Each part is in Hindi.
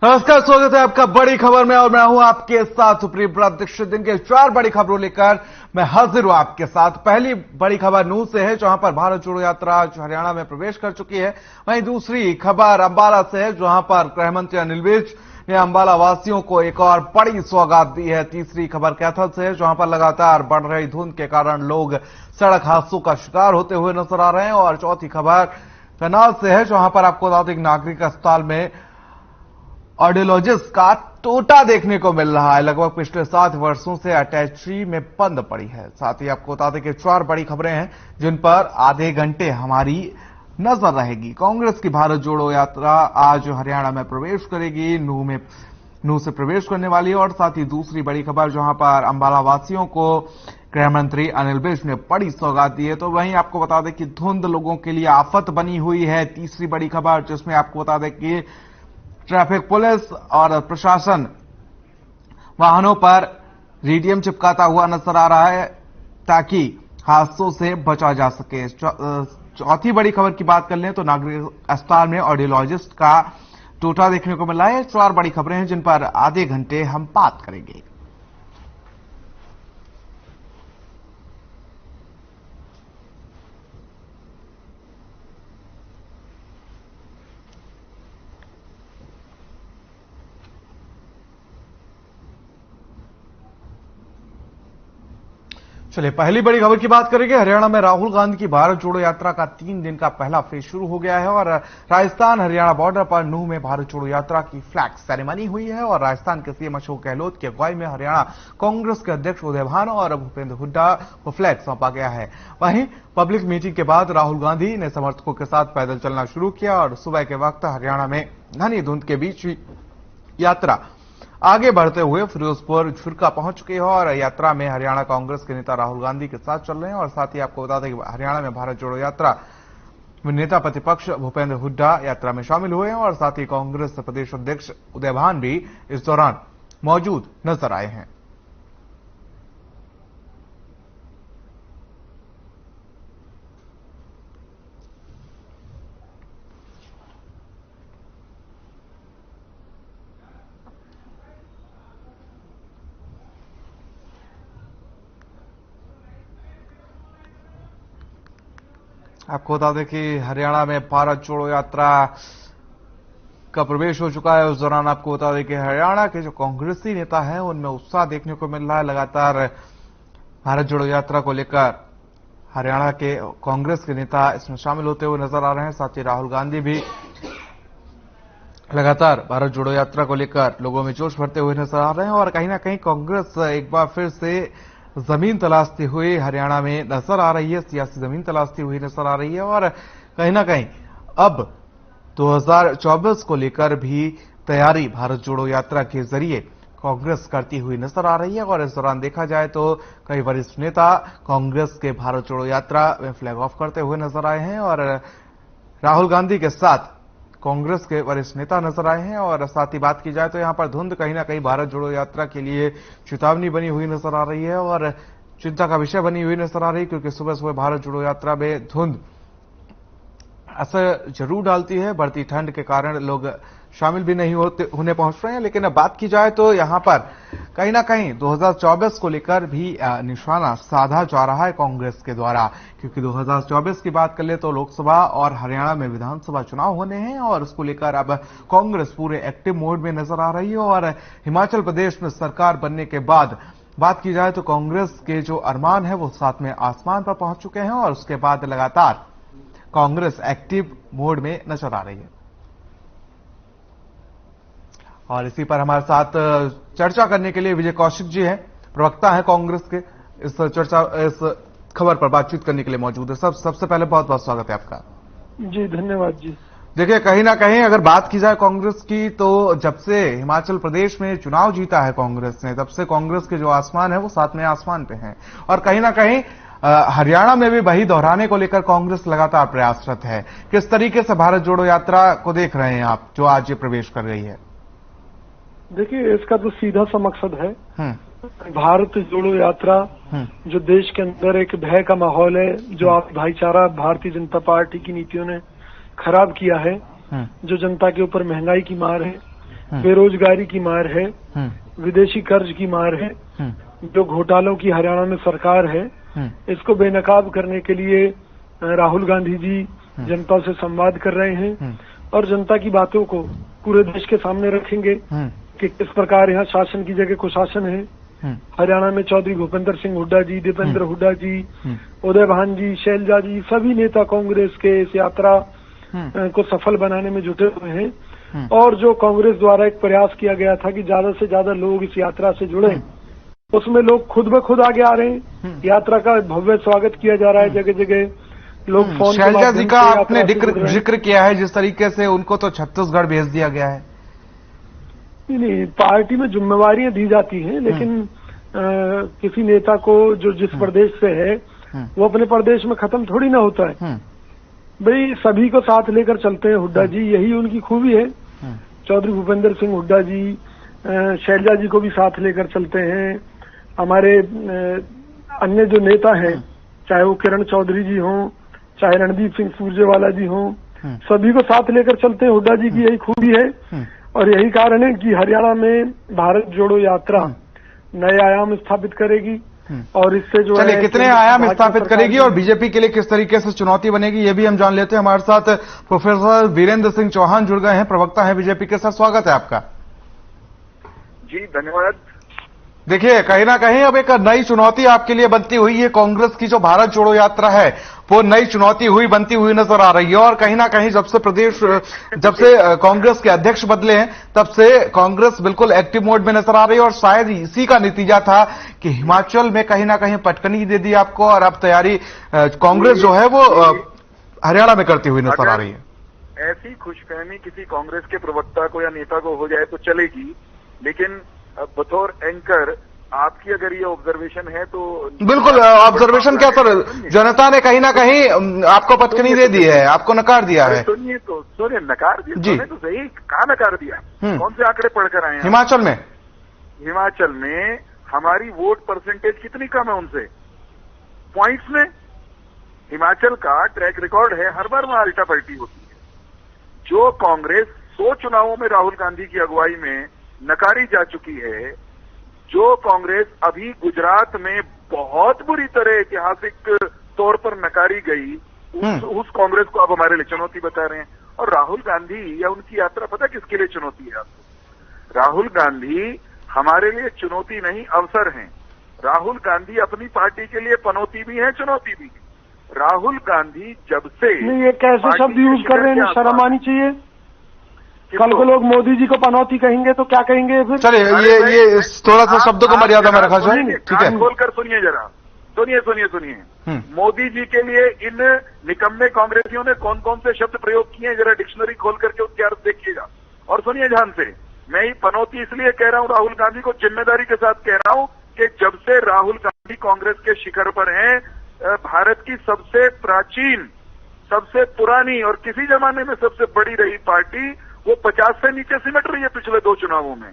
नमस्कार, स्वागत है आपका बड़ी खबर में और मैं हूं आपके साथ सुप्रीम प्रतीक्षित। दिन के 4 बड़ी खबरों लेकर मैं हाजिर हूं आपके साथ। पहली बड़ी खबर नूंह से है, जहां पर भारत जोड़ो यात्रा आज हरियाणा में प्रवेश कर चुकी है। वहीं दूसरी खबर अंबाला से है, जहां पर गृह मंत्री अनिल विज ने अंबाला वासियों को एक और बड़ी सौगात दी है। तीसरी खबर कैथल से है, जहां पर लगातार बढ़ रही धुंध के कारण लोग सड़क हादसों का शिकार होते हुए नजर आ रहे हैं। और चौथी खबर करनाल से है, जहां पर आपको बता दें नागरिक अस्पताल में ऑडियोलॉजिस्ट का टोटा देखने को मिल रहा है। लगभग पिछले 7 वर्षों से अटैची में बंद पड़ी है। साथ ही आपको बता दें कि 4 बड़ी खबरें हैं जिन पर आधे घंटे हमारी नजर रहेगी। कांग्रेस की भारत जोड़ो यात्रा आज हरियाणा में प्रवेश करेगी, नूंह से प्रवेश करने वाली है। और साथ ही दूसरी बड़ी खबर, जहां पर अंबाला वासियों को गृह मंत्री अनिल विज ने बड़ी सौगात दी है। तो वहीं आपको बता दें कि धुंध लोगों के लिए आफत बनी हुई है। तीसरी बड़ी खबर, जिसमें आपको बता दें कि ट्रैफिक पुलिस और प्रशासन वाहनों पर रेडियम चिपकाता हुआ नजर आ रहा है ताकि हादसों से बचा जा सके। चौथी बड़ी खबर की बात कर लें तो नागरिक अस्पताल में ऑडियोलॉजिस्ट का टोटा देखने को मिला है। 4 बड़ी खबरें हैं जिन पर आधे घंटे हम बात करेंगे। चलिए पहली बड़ी खबर की बात करेंगे। हरियाणा में राहुल गांधी की भारत जोड़ो यात्रा का 3 दिन का पहला फेज शुरू हो गया है और राजस्थान हरियाणा बॉर्डर पर नूंह में भारत जोड़ो यात्रा की फ्लैग सेरेमनी हुई है। और राजस्थान के सीएम अशोक गहलोत की अगुवाई में हरियाणा कांग्रेस के अध्यक्ष उदय भान और भूपेंद्र हुड्डा को फ्लैग सौंपा गया है। वहीं पब्लिक मीटिंग के बाद राहुल गांधी ने समर्थकों के साथ पैदल चलना शुरू किया और सुबह के वक्त हरियाणा में घनी धुंध के बीच यात्रा आगे बढ़ते हुए फिरोजपुर झुरका पहुंच चुकी है। और यात्रा में हरियाणा कांग्रेस के नेता राहुल गांधी के साथ चल रहे हैं। और साथ ही आपको बता दें कि हरियाणा में भारत जोड़ो यात्रा में नेता प्रतिपक्ष भूपेंद्र हुड्डा यात्रा में शामिल हुए हैं। और साथ ही कांग्रेस प्रदेश अध्यक्ष उदय भान भी इस दौरान मौजूद नजर आए हैं। आपको बता दें कि हरियाणा में भारत जोड़ो यात्रा का प्रवेश हो चुका है। उस दौरान आपको बता दें कि हरियाणा के जो कांग्रेसी नेता हैं उनमें उत्साह देखने को मिल रहा है। लगातार भारत जोड़ो यात्रा को लेकर हरियाणा के कांग्रेस के नेता इसमें शामिल होते हुए नजर आ रहे हैं। साथ ही राहुल गांधी भी लगातार भारत जोड़ो यात्रा को लेकर लोगों में जोश भरते हुए नजर आ रहे हैं। और कहीं ना कहीं कांग्रेस एक बार फिर से जमीन तलाशती हुई हरियाणा में नजर आ रही है, सियासी जमीन तलाशती हुई नजर आ रही है। और कहीं ना कहीं अब 2024 को लेकर भी तैयारी भारत जोड़ो यात्रा के जरिए कांग्रेस करती हुई नजर आ रही है। और इस दौरान देखा जाए तो कई वरिष्ठ नेता कांग्रेस के भारत जोड़ो यात्रा में फ्लैग ऑफ करते हुए नजर आए हैं। और राहुल गांधी के साथ कांग्रेस के वरिष्ठ नेता नजर आए हैं। और साथ ही बात की जाए तो यहां पर धुंध कहीं ना कहीं भारत जोड़ो यात्रा के लिए चेतावनी बनी हुई नजर आ रही है और चिंता का विषय बनी हुई नजर आ रही है, क्योंकि सुबह सुबह भारत जोड़ो यात्रा में धुंध असर जरूर डालती है। बढ़ती ठंड के कारण लोग शामिल भी नहीं होने पहुंच रहे हैं। लेकिन अब बात की जाए तो यहां पर कहीं ना कहीं 2024 को लेकर भी निशाना साधा जा रहा है कांग्रेस के द्वारा, क्योंकि 2024 की बात कर ले तो लोकसभा और हरियाणा में विधानसभा चुनाव होने हैं। और उसको लेकर अब कांग्रेस पूरे एक्टिव मोड में नजर आ रही है। और हिमाचल प्रदेश में सरकार बनने के बाद बात की जाए तो कांग्रेस के जो अरमान है वो 7वें आसमान पर पहुंच चुके हैं। और उसके बाद लगातार कांग्रेस एक्टिव मोड में नजर आ रही है। और इसी पर हमारे साथ चर्चा करने के लिए विजय कौशिक जी हैं, प्रवक्ता हैं कांग्रेस के। इस खबर पर बातचीत करने के लिए मौजूद है। सबसे पहले बहुत बहुत स्वागत है आपका। जी धन्यवाद जी। देखिए, कहीं ना कहीं अगर बात की जाए कांग्रेस की तो जब से हिमाचल प्रदेश में चुनाव जीता है कांग्रेस ने, तब से कांग्रेस के जो आसमान है वो 7वें आसमान पे हैं। और कहीं ना कहीं हरियाणा में भी वही दोहराने को लेकर कांग्रेस लगातार प्रयासरत है। किस तरीके से भारत जोड़ो यात्रा को देख रहे हैं आप, जो आज ये प्रवेश कर रही है? देखिए, इसका तो सीधा सा मकसद है भारत जोड़ो यात्रा, जो देश के अंदर एक भय का माहौल है, जो आप भाईचारा भारतीय जनता पार्टी की नीतियों ने खराब किया है, जो जनता के ऊपर महंगाई की मार है, बेरोजगारी की मार है, विदेशी कर्ज की मार है, जो घोटालों की हरियाणा में सरकार है, इसको बेनकाब करने के लिए राहुल गांधी जी जनता से संवाद कर रहे हैं और जनता की बातों को पूरे देश के सामने रखेंगे कि किस प्रकार यहाँ शासन की जगह कुशासन है। हरियाणा में चौधरी भूपेंद्र सिंह हुड्डा जी, दीपेंद्र हुड्डा जी, उदय भान जी, शैलजा जी, सभी नेता कांग्रेस के इस यात्रा को सफल बनाने में जुटे हुए हैं और जो कांग्रेस द्वारा एक प्रयास किया गया था कि ज्यादा से ज्यादा लोग इस यात्रा से जुड़े, उसमें लोग खुद ब खुद आगे आ रहे हैं। यात्रा का भव्य स्वागत किया जा रहा है, जगह जगह लोग फोन। शैलजा जी का आपने जिक्र किया है, जिस तरीके से उनको तो छत्तीसगढ़ भेज दिया गया है। नहीं, पार्टी में जिम्मेवारियां दी जाती हैं, लेकिन किसी नेता को जो जिस प्रदेश से है वो अपने प्रदेश में खत्म थोड़ी ना होता है। भाई सभी को साथ लेकर चलते हैं हुड्डा जी, यही उनकी खूबी है। चौधरी भूपेंद्र सिंह हुड्डा जी शैलजा जी को भी साथ लेकर चलते हैं। हमारे अन्य जो नेता हैं, चाहे वो किरण चौधरी जी हों, चाहे रणदीप सिंह सुरजेवाला जी हों, सभी को साथ लेकर चलते हैं। हुड्डा जी की यही खूबी है और यही कारण है कि हरियाणा में भारत जोड़ो यात्रा नए आयाम स्थापित करेगी और इससे जो चलिए कितने आयाम स्थापित करेगी और बीजेपी के लिए किस तरीके से चुनौती बनेगी, ये भी हम जान लेते हैं। हमारे साथ प्रोफेसर वीरेंद्र सिंह चौहान जुड़ गए हैं, प्रवक्ता हैं बीजेपी के साथ। स्वागत है आपका। जी धन्यवाद। देखिए कहीं ना कहीं अब एक नई चुनौती आपके लिए बनती हुई है। कांग्रेस की जो भारत जोड़ो यात्रा है वो नई चुनौती बनती हुई नजर आ रही है और कहीं ना कहीं जब से कांग्रेस के अध्यक्ष बदले हैं तब से कांग्रेस बिल्कुल एक्टिव मोड में नजर आ रही है और शायद इसी का नतीजा था कि हिमाचल में कहीं ना कहीं पटकनी दे दी आपको और अब तैयारी कांग्रेस जो है वो हरियाणा में करती हुई नजर आ रही है। ऐसी खुशफहमी किसी कांग्रेस के प्रवक्ता को या नेता को हो जाए तो चलेगी, लेकिन बतौर एंकर आपकी अगर ये ऑब्जर्वेशन है तो बिल्कुल ऑब्जर्वेशन क्या सर, जनता ने कहीं ना कहीं आपको पटकनी दे दी है, आपको नकार दिया है। सुनिए नकार दिया जी तो सही, कहाँ नकार दिया, कौन से आंकड़े पढ़कर आए हैं? हिमाचल में हमारी वोट परसेंटेज कितनी कम है उनसे, पॉइंट्स में। हिमाचल का ट्रैक रिकॉर्ड है, हर बार वहां अल्टा पलटी होती है। जो कांग्रेस 100 चुनावों में राहुल गांधी की अगुवाई में नकारी जा चुकी है, जो कांग्रेस अभी गुजरात में बहुत बुरी तरह ऐतिहासिक तौर पर नकारी गई, उस कांग्रेस को अब हमारे लिए चुनौती बता रहे हैं। और राहुल गांधी या उनकी यात्रा पता किसके लिए चुनौती है आपको? राहुल गांधी हमारे लिए चुनौती नहीं अवसर हैं। राहुल गांधी अपनी पार्टी के लिए पनौती भी है, चुनौती भी है। राहुल गांधी जब से ये कैसे शब्द यूज कर रहे हैं, शर्म आनी चाहिए। कल को लोग मोदी जी को पनौती कहेंगे तो क्या कहेंगे फिर? चलिए ये थोड़ा सा शब्दों को मर्यादा में रखा जाए, ठीक है? खोलकर सुनिए जरा, सुनिए। मोदी जी के लिए इन निकम्मे कांग्रेसियों ने कौन कौन से शब्द प्रयोग किए हैं, जरा डिक्शनरी खोल करके उनके अर्थ देखिएगा और सुनिए ध्यान से। मैं ही पनौती इसलिए कह रहा हूं, राहुल गांधी को जिम्मेदारी के साथ कह रहा हूं कि जब से राहुल गांधी कांग्रेस के शिखर पर हैं, भारत की सबसे प्राचीन, सबसे पुरानी और किसी जमाने में सबसे बड़ी रही पार्टी वो 50 से नीचे सिमट रही है पिछले 2 चुनावों में।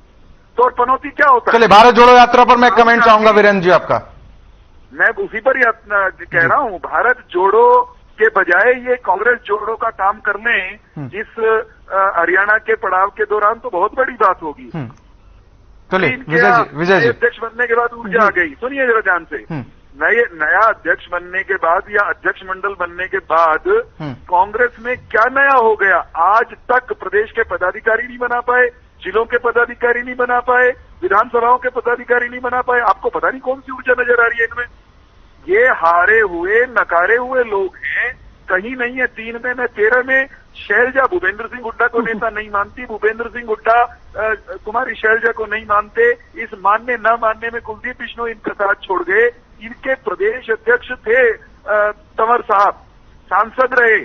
तो और पनौती क्या होता है? चलिए भारत जोड़ो यात्रा पर मैं कमेंट चाहूंगा वीरेंद्र जी आपका। मैं उसी पर ही कह रहा हूं, भारत जोड़ो के बजाय ये कांग्रेस जोड़ो का काम कर लें जिस हरियाणा के पड़ाव के दौरान तो बहुत बड़ी बात होगी। चलिए विजय जी अध्यक्ष बनने के बाद ऊर्जा आ गई। सुनिए जरा ध्यान से, नया अध्यक्ष बनने के बाद या अध्यक्ष मंडल बनने के बाद कांग्रेस में क्या नया हो गया? आज तक प्रदेश के पदाधिकारी नहीं बना पाए, जिलों के पदाधिकारी नहीं बना पाए, विधानसभाओं के पदाधिकारी नहीं बना पाए। आपको पता नहीं कौन सी ऊर्जा नजर आ रही है इनमें। ये हारे हुए नकारे हुए लोग हैं, कहीं नहीं है 3 में न 13 में। शैलजा भूपेंद्र सिंह हुड्डा को नेता नहीं मानती, भूपेंद्र सिंह हुड्डा कुमारी शैलजा को नहीं मानते। इस मानने न मानने में कुलदीप बिश्नोई इनका साथ छोड़ गए। इनके प्रदेश अध्यक्ष थे तंवर साहब, सांसद रहे,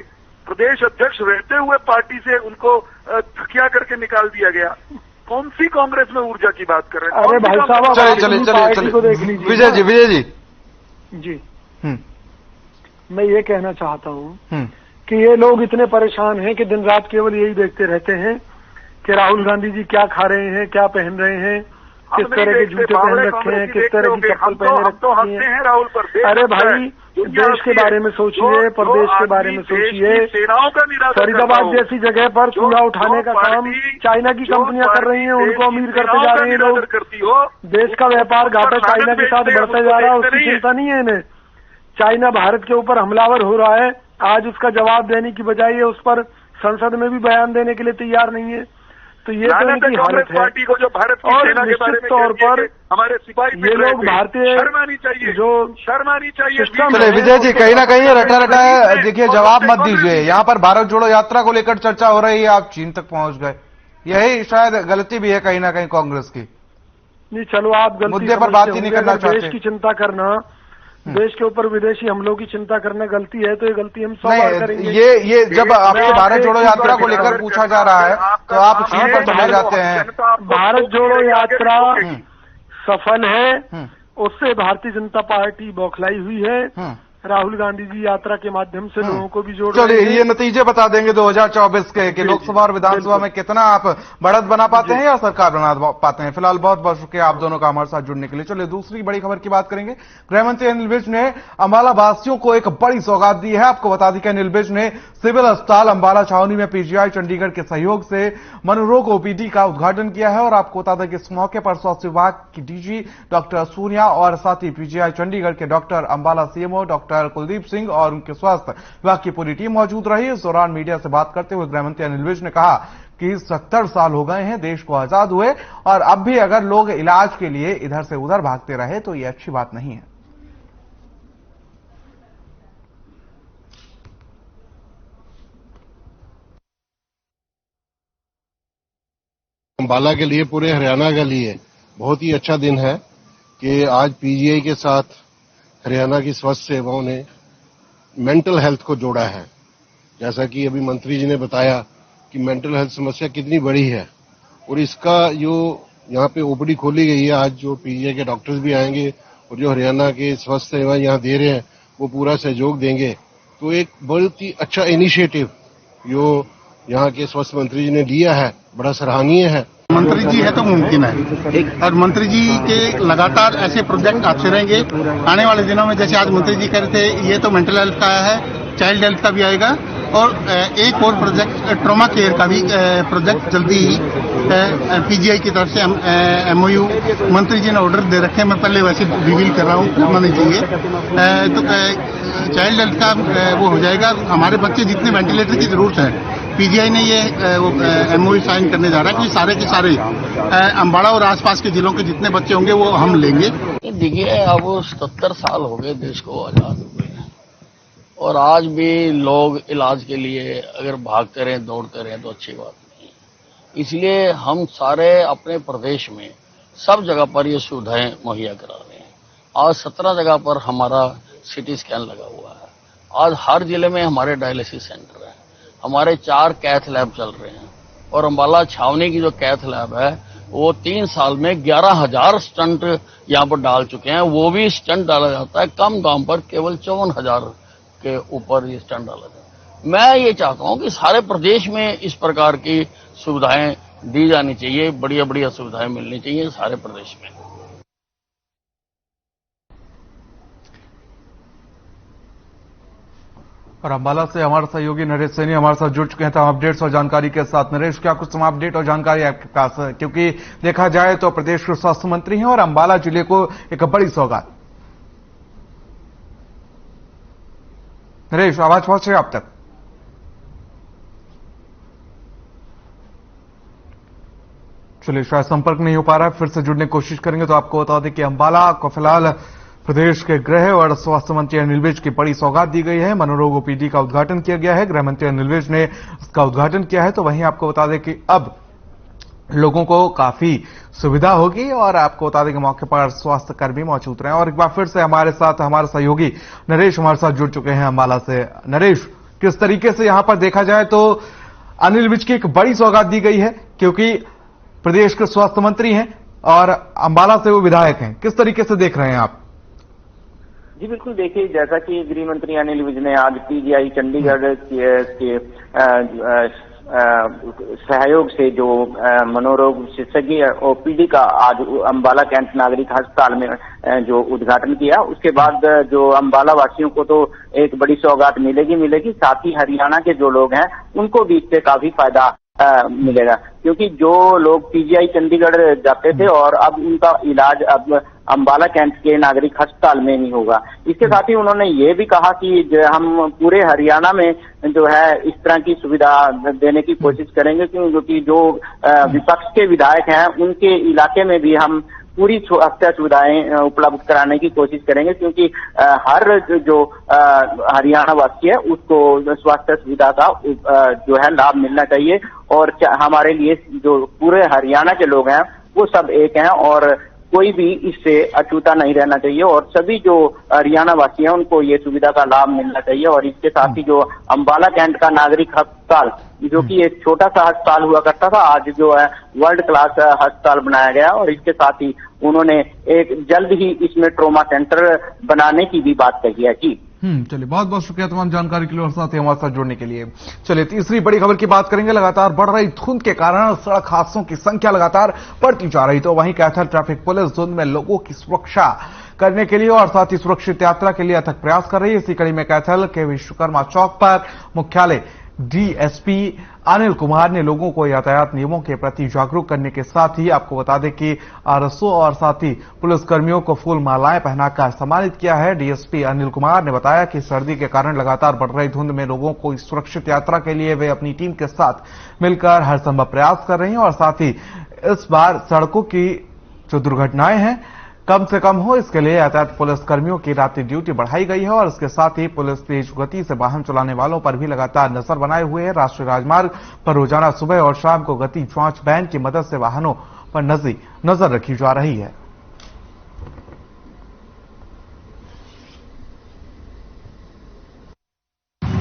प्रदेश अध्यक्ष रहते हुए पार्टी से उनको थकिया करके निकाल दिया गया। कौन सी कांग्रेस में ऊर्जा की बात कर रहे हैं? अरे भाई साहब चलिए विजय जी मैं ये कहना चाहता हूँ कि ये लोग इतने परेशान हैं कि दिन रात केवल यही देखते रहते हैं कि राहुल गांधी जी क्या खा रहे हैं, क्या पहन रहे हैं, किस तरह के जूते पहन रखे हैं, किस तरह की चप्पल पहन रखी है। राहुल पर अरे भाई देश के बारे में सोचिए, प्रदेश के बारे में सोचिए। सेनाओं का निरादर फरीदाबाद जैसी जगह पर कूड़ा उठाने का काम चाइना की कंपनियां कर रही हैं, उनको अमीर करते जा रहे हैं लोग। देश का व्यापार घाटा चाइना के साथ बढ़ता जा रहा है, उसकी चिंता नहीं है इन्हें। चाइना भारत के ऊपर हमलावर हो रहा है, आज उसका जवाब देने की बजाय उस पर संसद में भी बयान देने के लिए तैयार नहीं है। तो ये तो इनकी हालत है। पार्टी को जो भारत की सेना के बारे में तौर पर हमारे सिपाही ये लोग भारतीय शर्म आनी चाहिए, जो शर्म आनी चाहिए। चलिए विजय जी, कहीं ना कहीं रटा रटा है, देखिए जवाब मत दीजिए। यहाँ पर भारत जोड़ो यात्रा को लेकर चर्चा हो रही है, आप चीन तक पहुंच गए, यही शायद गलती भी है कहीं ना कहीं कांग्रेस की। नहीं चलो, आप मुद्दे पर बात ही नहीं करना चाहते। देश की चिंता करना, देश के ऊपर विदेशी हमलों की चिंता करना गलती है, तो ये गलती हम 100 बार करेंगे। ये जब आपसे भारत जोड़ो यात्रा को लेकर पूछा जा रहा है तो आप चीन पर चले जाते हैं। भारत जोड़ो यात्रा सफल है, उससे भारतीय जनता पार्टी बौखलाई हुई है। राहुल गांधी जी यात्रा के माध्यम से लोगों को भी जोड़ रहे हैं। चलिए ये नतीजे बता देंगे 2024 के कि लोकसभा और विधानसभा में कितना आप बढ़त बना पाते हैं या सरकार बना पाते हैं। फिलहाल बहुत बहुत शुक्रिया आप दोनों का हमारे साथ जुड़ने के लिए। चलिए दूसरी बड़ी खबर की बात करेंगे। गृहमंत्री अनिल विज ने अंबाला वासियों को एक बड़ी सौगात दी है। आपको बता दें कि अनिल विज ने सिविल अस्पताल अंबाला छावनी में पीजीआई चंडीगढ़ के सहयोग से मनोरोग ओपीडी का उद्घाटन किया है। और आपको बता दें कि इस मौके पर स्वास्थ्य विभाग की डीजी डॉक्टर सोनिया और साथ ही पीजीआई चंडीगढ़ के doctor Ambala CMO doctor Kuldeep Singh और उनके स्वास्थ्य विभाग की पूरी टीम मौजूद रही। इस दौरान मीडिया से बात करते हुए गृहमंत्री अनिल विज ने कहा कि 70 साल हो गए हैं देश को आजाद हुए और अब भी अगर लोग इलाज के लिए इधर से उधर भागते रहे तो ये अच्छी बात नहीं है। अंबाला के लिए, पूरे हरियाणा के लिए बहुत ही अच्छा दिन है कि आज पीजीआई के साथ हरियाणा की स्वास्थ्य सेवाओं ने मेंटल हेल्थ को जोड़ा है। जैसा कि अभी मंत्री जी ने बताया कि मेंटल हेल्थ समस्या कितनी बड़ी है और इसका जो यहाँ पे ओपीडी खोली गई है, आज जो पीजीआई के डॉक्टर्स भी आएंगे और जो हरियाणा के स्वास्थ्य सेवाएं यहाँ दे रहे हैं वो पूरा सहयोग देंगे। तो एक बहुत ही अच्छा इनिशिएटिव जो यहाँ के स्वास्थ्य मंत्री जी ने लिया है, बड़ा सराहनीय है। मंत्री जी है तो मुमकिन है, और मंत्री जी के लगातार ऐसे प्रोजेक्ट आते रहेंगे। आने वाले दिनों में जैसे आज मंत्री जी कह रहे थे, ये तो मेंटल हेल्थ का है, चाइल्ड हेल्थ का भी आएगा और एक और प्रोजेक्ट ट्रॉमा केयर का भी प्रोजेक्ट जल्दी ही पीजीआई की तरफ से एमओयू मंत्री जी ने ऑर्डर दे रखे हैं। मैं पहले वैसे रिवील कर रहा हूँ, करना नहीं चाहिए। तो चाइल्ड हेल्थ का वो हो जाएगा। हमारे बच्चे जितने वेंटिलेटर की जरूरत है, पीजीआई ने ये एमओयू साइन करने जा रहा है कि सारे के सारे अंबाला और आसपास के जिलों के जितने बच्चे होंगे वो हम लेंगे। देखिए, अब 70 साल हो गए देश को आजाद हुए और आज भी लोग इलाज के लिए अगर भागते रहें, दौड़ते रहें तो अच्छी बात नहीं है। इसलिए हम सारे अपने प्रदेश में सब जगह पर ये सुविधाएं मुहैया करा रहे हैं। आज 17 जगह पर हमारा सिटी स्कैन लगा हुआ है। आज हर जिले में हमारे डायलिसिस सेंटर है, हमारे 4 कैथ लैब चल रहे हैं और अंबाला छावनी की जो कैथ लैब है वो 3 साल में 11,000 स्टंट यहाँ पर डाल चुके हैं। वो भी स्टंट डाला जाता है कम दाम पर, केवल 54,000 के ऊपर ये स्टंट डाला जाता है। मैं ये चाहता हूँ कि सारे प्रदेश में इस प्रकार की सुविधाएं दी जानी चाहिए, बढ़िया बढ़िया सुविधाएं मिलनी चाहिए सारे प्रदेश में। और अंबाला से हमारे सहयोगी नरेश सैनी हमारे साथ जुड़ चुके हैं तमाम अपडेट्स और जानकारी के साथ। नरेश, क्या कुछ तमाम अपडेट और जानकारी आपके पास है? क्योंकि देखा जाए तो प्रदेश के स्वास्थ्य मंत्री हैं और अंबाला जिले को एक बड़ी सौगात। नरेश, आवाज पहुंचे आप तक? चलिए, शायद संपर्क नहीं हो पा रहा है, फिर से जुड़ने की कोशिश करेंगे। तो आपको बता दें कि अंबाला को फिलहाल प्रदेश के गृह और स्वास्थ्य मंत्री अनिल विज की बड़ी सौगात दी गई है। मनोरोग ओपीडी का उद्घाटन किया गया है, गृह मंत्री अनिल विज ने इसका उद्घाटन किया है। तो वहीं आपको बता दें कि अब लोगों को काफी सुविधा होगी और आपको बता दें कि मौके पर स्वास्थ्य कर्मी मौजूद रहे। और एक बार फिर से हमारे साथ हमारे सहयोगी नरेश हमारे साथ जुड़ चुके हैं अंबाला से। नरेश, किस तरीके से यहां पर देखा जाए तो अनिल विज की एक बड़ी सौगात दी गई है, क्योंकि प्रदेश के स्वास्थ्य मंत्री हैं और अंबाला से वो विधायक हैं, किस तरीके से देख रहे हैं आप? जी बिल्कुल, देखिए जैसा कि गृह मंत्री अनिल विज ने आज पीजीआई चंडीगढ़ के सहयोग से जो मनोरोग विशेषज्ञ ओपीडी का आज अंबाला कैंट नागरिक अस्पताल में जो उद्घाटन किया, उसके बाद जो अंबाला वासियों को तो एक बड़ी सौगात मिलेगी, साथ ही हरियाणा के जो लोग हैं उनको भी इससे काफी फायदा मिलेगा, क्योंकि जो लोग पीजीआई चंडीगढ़ जाते थे और अब उनका इलाज अब अंबाला कैंट के नागरिक अस्पताल में ही होगा। इसके साथ ही उन्होंने ये भी कहा कि जो हम पूरे हरियाणा में जो है इस तरह की सुविधा देने की कोशिश करेंगे, क्योंकि जो विपक्ष के विधायक हैं उनके इलाके में भी हम पूरी स्वास्थ्य सुविधाएं उपलब्ध कराने की कोशिश करेंगे, क्योंकि हर जो हरियाणा वासी है उसको स्वास्थ्य सुविधा का जो है लाभ मिलना चाहिए, और हमारे लिए जो पूरे हरियाणा के लोग हैं वो सब एक हैं और कोई भी इससे अछूता नहीं रहना चाहिए, और सभी जो हरियाणा वासी हैं उनको ये सुविधा का लाभ मिलना चाहिए। और इसके साथ ही जो अंबाला कैंट का नागरिक अस्पताल, जो कि एक छोटा सा अस्पताल हुआ करता था, आज जो है वर्ल्ड क्लास अस्पताल बनाया गया, और इसके साथ ही उन्होंने एक जल्द ही इसमें ट्रॉमा सेंटर बनाने की भी बात कही है। जी चलिए, बहुत बहुत शुक्रिया तमाम जानकारी के लिए और साथ ही हमारे साथ जुड़ने के लिए। चलिए, तीसरी बड़ी खबर की बात करेंगे। लगातार बढ़ रही धुंध के कारण सड़क हादसों की संख्या लगातार बढ़ती जा रही, तो वहीं कैथल ट्रैफिक पुलिस धुंध में लोगों की सुरक्षा करने के लिए और साथ ही सुरक्षित यात्रा के लिए अथक प्रयास कर रही है। इसी कड़ी में कैथल के विश्वकर्मा चौक पर मुख्यालय डीएसपी अनिल कुमार ने लोगों को यातायात नियमों के प्रति जागरूक करने के साथ ही आपको बता दें कि आरएसओ और साथ ही पुलिसकर्मियों को फूल मालाएं पहनाकर सम्मानित किया है। डीएसपी अनिल कुमार ने बताया कि सर्दी के कारण लगातार बढ़ रही धुंध में लोगों को इस सुरक्षित यात्रा के लिए वे अपनी टीम के साथ मिलकर हर संभव प्रयास कर रहे हैं और साथ ही इस बार सड़कों की जो दुर्घटनाएं हैं कम से कम हो, इसके लिए यातायात पुलिस कर्मियों की रात्रि ड्यूटी बढ़ाई गई है और इसके साथ ही पुलिस तेज गति से वाहन चलाने वालों पर भी लगातार नजर बनाए हुए है। राष्ट्रीय राजमार्ग पर रोजाना सुबह और शाम को गति जांच वैन की मदद से वाहनों पर नजर रखी जा रही है।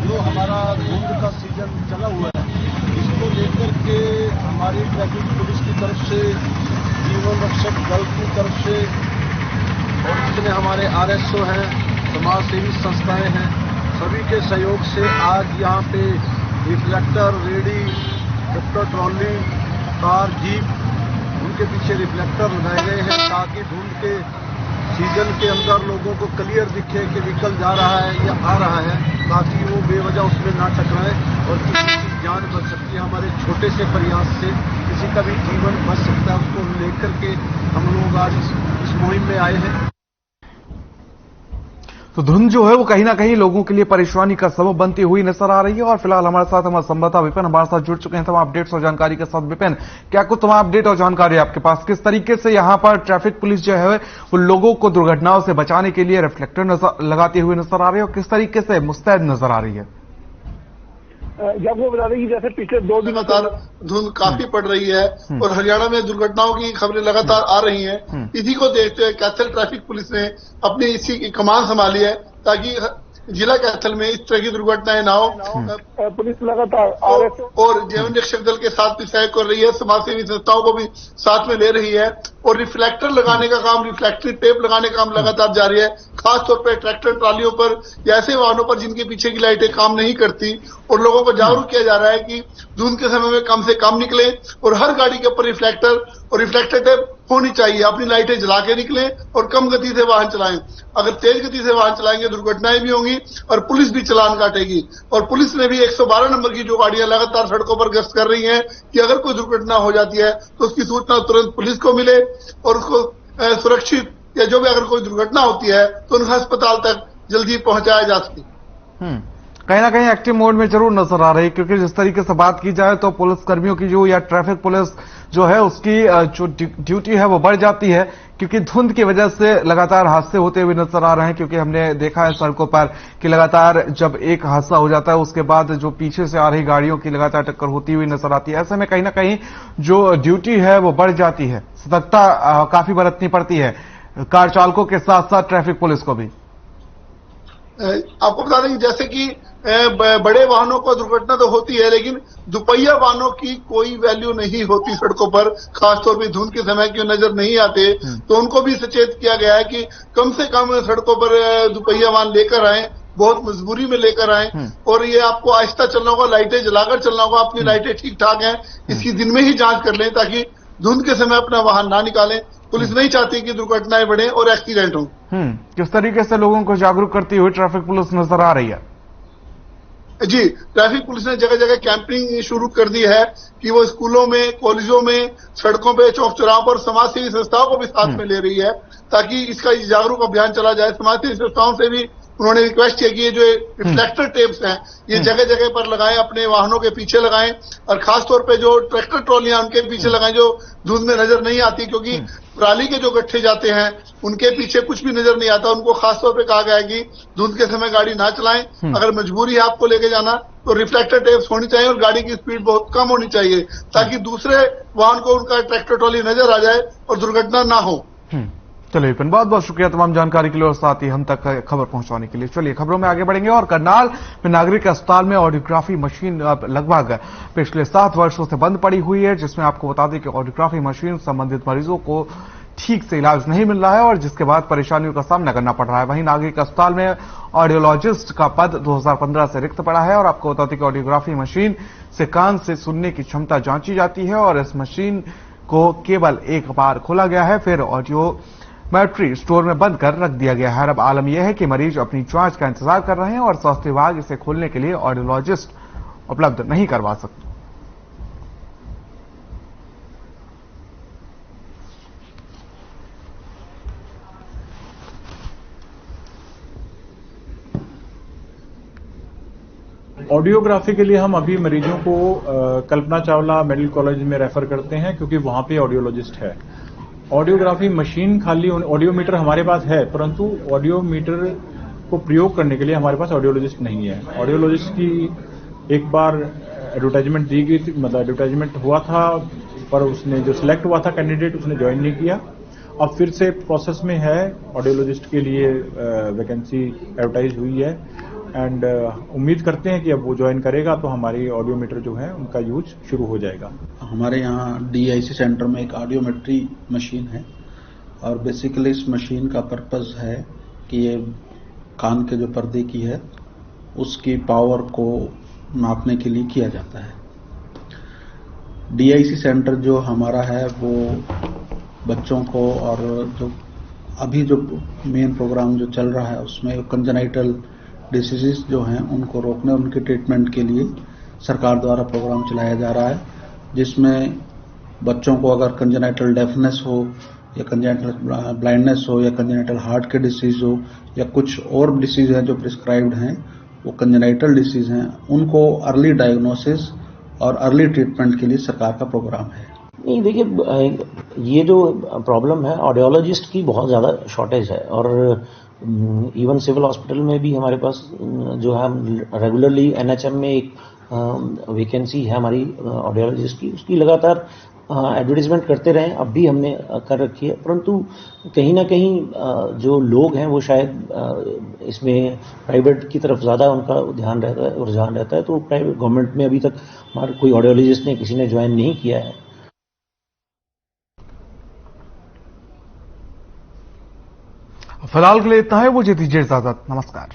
जो हमारा धुंध का सीजन चला हुआ है, इसको लेकर के हमारी ट्रैफिक पुलिस की तरफ से, जीवन रक्षक दल की तरफ से और जितने हमारे आरएसओ हैं, समाज सेवी संस्थाएं हैं, सभी के सहयोग से आज यहाँ पे reflector, ready, tractor trolley, car, jeep, उनके पीछे रिफ्लेक्टर लगाए गए हैं ताकि धुंध के सीजन के अंदर लोगों को क्लियर दिखे कि व्हीकल जा रहा है या आ रहा है, ताकि वो बेवजह उसमें ना टकराए और किसी की जान बच सकती है। हमारे छोटे से प्रयास से किसी का भी जीवन बच सकता है, उसको लेकर के हम लोग आज इस मुहिम में आए हैं। तो धुंध जो है वो कहीं ना कहीं लोगों के लिए परेशानी का सबब बनती हुई नजर आ रही है और फिलहाल हमारे साथ हमारे संवाददाता विपिन हमारे साथ जुड़ चुके हैं तमाम अपडेट्स और जानकारी के साथ। विपिन, क्या कुछ तमाम अपडेट और जानकारी आपके पास, किस तरीके से यहाँ पर ट्रैफिक पुलिस जो है वो लोगों को दुर्घटनाओं से बचाने के लिए रिफ्लेक्टर लगाते हुए नजर आ रही है और किस तरीके से मुस्तैद नजर आ रही है? जब वो बता दें कि जैसे पिछले 2 दिन लगातार धुंध काफी पड़ रही है और हरियाणा में दुर्घटनाओं की खबरें लगातार आ रही हैं। इसी को देखते हुए कैथल ट्रैफिक पुलिस ने अपनी इसी की कमान संभाली है ताकि जिला कैथल में इस तरह की दुर्घटनाएं ना हो। पुलिस लगातार और जीवन रक्षक दल के साथ भी सहयोग कर रही है, समाज सेवी संस्थाओं को भी साथ में ले रही है और रिफ्लेक्टर लगाने का काम, रिफ्लेक्टरी टेप लगाने का काम लगातार जारी है। खासतौर पर ट्रैक्टर ट्रालियों पर या ऐसे वाहनों पर जिनके पीछे की लाइटें काम नहीं करती और लोगों को जागरूक किया जा रहा है कि धुंध के समय में कम से कम निकले और हर गाड़ी के ऊपर रिफ्लेक्टर और रिफ्लेक्टर टेप होनी चाहिए। अपनी लाइटें जला के निकले और कम गति से वाहन चलाएं। अगर तेज गति से वाहन चलाएंगे दुर्घटनाएं भी होंगी और पुलिस भी चालान काटेगी। और पुलिस ने भी 112 नंबर की जो गाड़ियां लगातार सड़कों पर गश्त कर रही हैं कि अगर कोई दुर्घटना हो जाती है तो उसकी सूचना तुरंत पुलिस को मिले और उसको सुरक्षित या जो भी अगर कोई दुर्घटना होती है तो उन्हें अस्पताल तक जल्दी पहुंचाया जा सके। कहीं ना कहीं एक्टिव मोड में जरूर नजर आ रही है, क्योंकि जिस तरीके से बात की जाए तो पुलिस कर्मियों की जो या ट्रैफिक पुलिस जो है उसकी जो ड्यूटी है वो बढ़ जाती है, क्योंकि धुंध की वजह से लगातार हादसे होते हुए नजर आ रहे हैं। क्योंकि हमने देखा है सड़कों पर कि लगातार जब एक हादसा हो जाता है उसके बाद जो पीछे से आ रही गाड़ियों की लगातार टक्कर होती हुई नजर आती है। ऐसे में कहीं ना कहीं जो ड्यूटी है वो बढ़ जाती है, सतर्कता काफी बरतनी पड़ती है कार चालकों के साथ साथ ट्रैफिक पुलिस को भी। आपको बता दें जैसे कि बड़े वाहनों को दुर्घटना तो होती है, लेकिन दुपहिया वाहनों की कोई वैल्यू नहीं होती सड़कों पर, खासतौर पर धुंध के समय क्यों नजर नहीं आते, तो उनको भी सचेत किया गया है कि कम से कम सड़कों पर दुपहिया वाहन लेकर आए बहुत मजबूरी में लेकर आए। और ये आपको आहिस्ता चलना होगा, लाइटें जलाकर चलना होगा, अपनी लाइटें ठीक ठाक हैं इसकी दिन में ही जांच कर लें ताकि धुंध के समय अपना वाहन ना निकालें। पुलिस नहीं चाहती कि दुर्घटनाएं बढ़े और एक्सीडेंट हों। किस तरीके से लोगों को जागरूक करती हुई ट्रैफिक पुलिस नजर आ रही है? जी, ट्रैफिक पुलिस ने जगह जगह कैंपिंग शुरू कर दी है कि वो स्कूलों में, कॉलेजों में, सड़कों पे, चौक चौराहों पर समाज सेवी संस्थाओं को भी साथ में ले रही है ताकि इसका जागरूक अभियान चला जाए। समाज सेवी संस्थाओं से भी उन्होंने रिक्वेस्ट किया कि ये जो रिफ्लेक्टर टेप्स हैं ये जगह जगह पर लगाएं, अपने वाहनों के पीछे लगाएं और खासतौर पे जो ट्रैक्टर ट्रॉलियां उनके पीछे लगाएं जो धुंध में नजर नहीं आती, क्योंकि पराली के जो गट्ठे जाते हैं उनके पीछे कुछ भी नजर नहीं आता। उनको खासतौर पे कहा गया है कि धुंध के समय गाड़ी ना चलाएं। अगर मजबूरी है आपको लेके जाना तो रिफ्लेक्टर टेप्स होनी चाहिए और गाड़ी की स्पीड बहुत कम होनी चाहिए ताकि दूसरे वाहन को उनका ट्रैक्टर ट्रॉली नजर आ जाए और दुर्घटना ना हो। चलिए विपिन, बहुत बहुत शुक्रिया तमाम जानकारी के लिए और साथ ही हम तक खबर पहुंचाने के लिए। चलिए खबरों में आगे बढ़ेंगे और करनाल में नागरिक अस्पताल में ऑडियोग्राफी मशीन लगभग पिछले 7 वर्षों से बंद पड़ी हुई है, जिसमें आपको बता दें कि ऑडियोग्राफी मशीन संबंधित मरीजों को ठीक से इलाज नहीं मिल रहा है और जिसके बाद परेशानियों का सामना करना पड़ रहा है। वहीं नागरिक अस्पताल में ऑडियोलॉजिस्ट का पद 2015 से रिक्त पड़ा है और आपको बता दें कि ऑडियोग्राफी मशीन से कान से सुनने की क्षमता जांची जाती है और इस मशीन को केवल एक बार खोला गया है, फिर ऑडियो मैट्री स्टोर में बंद कर रख दिया गया है। अब आलम यह है कि मरीज अपनी जांच का इंतजार कर रहे हैं और स्वास्थ्य विभाग इसे खोलने के लिए ऑडियोलॉजिस्ट उपलब्ध नहीं करवा सकते। ऑडियोग्राफी के लिए हम अभी मरीजों को कल्पना चावला मेडिकल कॉलेज में रेफर करते हैं क्योंकि वहां पे ऑडियोलॉजिस्ट है। ऑडियोग्राफी मशीन खाली ऑडियोमीटर हमारे पास है, परंतु ऑडियोमीटर को प्रयोग करने के लिए हमारे पास ऑडियोलॉजिस्ट नहीं है। ऑडियोलॉजिस्ट की एक बार एडवर्टाइजमेंट दी गई थी, मतलब एडवर्टाइजमेंट हुआ था, पर उसने जो सिलेक्ट हुआ था कैंडिडेट उसने ज्वाइन नहीं किया। अब फिर से प्रोसेस में है, ऑडियोलॉजिस्ट के लिए वैकेंसी एडवर्टाइज हुई है एंड उम्मीद करते हैं कि अब वो ज्वाइन करेगा तो हमारी ऑडियोमीटर जो है उनका यूज शुरू हो जाएगा। हमारे यहाँ डीआईसी सेंटर में एक ऑडियोमेट्री मशीन है और बेसिकली इस मशीन का पर्पस है कि ये कान के जो पर्दे की है उसकी पावर को नापने के लिए किया जाता है। डीआईसी सेंटर जो हमारा है वो बच्चों को और जो अभी जो मेन प्रोग्राम जो चल रहा है उसमें कंजेनाइटल डिसीजेस जो हैं उनको रोकने और उनके ट्रीटमेंट के लिए सरकार द्वारा प्रोग्राम चलाया जा रहा है, जिसमें बच्चों को अगर कंजेनाइटल डेफनेस हो या कंजेनाइटल ब्लाइंडनेस हो या कंजेनाइटल हार्ट के डिसीज हो या कुछ और डिसीज हैं जो प्रिस्क्राइब्ड हैं वो कंजेनाइटल डिसीज हैं, उनको अर्ली डायग्नोसिस और अर्ली ट्रीटमेंट के लिए सरकार का प्रोग्राम है। नहीं, देखिए ये जो प्रॉब्लम है ऑडियोलॉजिस्ट की बहुत ज़्यादा शॉर्टेज है और इवन सिविल हॉस्पिटल में भी हमारे पास जो है रेगुलरली एनएचएम में एक वैकेंसी है हमारी ऑडियोलॉजिस्ट की, उसकी लगातार एडवर्टीजमेंट करते रहे, अब भी हमने कर रखी है, परंतु कहीं ना कहीं जो लोग हैं वो शायद इसमें प्राइवेट की तरफ ज़्यादा उनका ध्यान रहता है और रुझान रहता है, तो प्राइवेट गवर्नमेंट में अभी तक हमारा कोई ऑडियोलॉजिस्ट ने किसी ने ज्वाइन नहीं किया है। फिलहाल के लिए इतना है, मुझे दीजिए इजाजत, नमस्कार।